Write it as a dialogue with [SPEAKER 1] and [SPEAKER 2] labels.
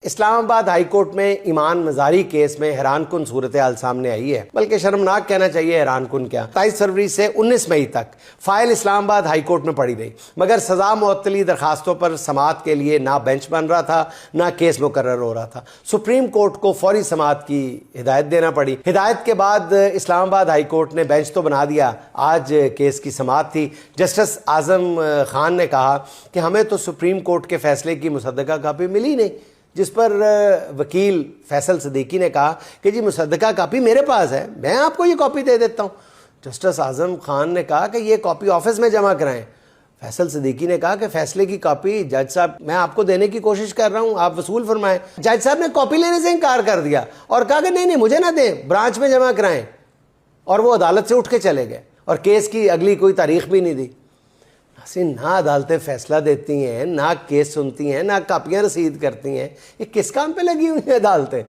[SPEAKER 1] Islamabad high court में ईमान Mazari case में हैरान कुन सूरत हाल सामने आई है, बल्कि शर्मनाक कहना चाहिए, हैरान कुन क्या। 27 फरवरी से 19 मई तक फाइल इस्लामाबाद हाई कोर्ट में पड़ी रही, मगर सजा मुअत्तली दरखास्तों पर समाअत के लिए ना बेंच बन रहा था, ना केस मुकर्रर हो रहा था। सुप्रीम कोर्ट को फौरी समाअत की हिदायत देना पड़ी। हिदायत के बाद इस्लामाबाद हाई कोर्ट ने बेंच तो बना दिया। आज केस की समाअत थी। जस्टिस आजम खान ने कहा कि हमें तो सुप्रीम कोर्ट के फैसले की मुसद्दका कापी मिली नहीं, जिस पर वकील फैसल सिद्दीकी ने कहा कि जी मुसद्दका कापी मेरे पास है, मैं आपको ये कॉपी दे देता हूँ। जस्टिस आजम खान ने कहा कि ये कॉपी ऑफिस में जमा कराएं। फैसल सिद्दीकी ने कहा कि फैसले की कॉपी जज साहब मैं आपको देने की कोशिश कर रहा हूँ, आप वसूल फरमाएं। जज साहब ने कॉपी लेने से इनकार कर दिया और कहा कि नहीं मुझे ना दें, ब्रांच में जमा कराएं, और वो अदालत से उठ के चले गए और केस की अगली कोई तारीख भी नहीं दी। ना अदालतें फैसला देती हैं, ना केस सुनती हैं, ना कापियां रसीद करती हैं। ये किस काम पे लगी हुई हैं अदालतें?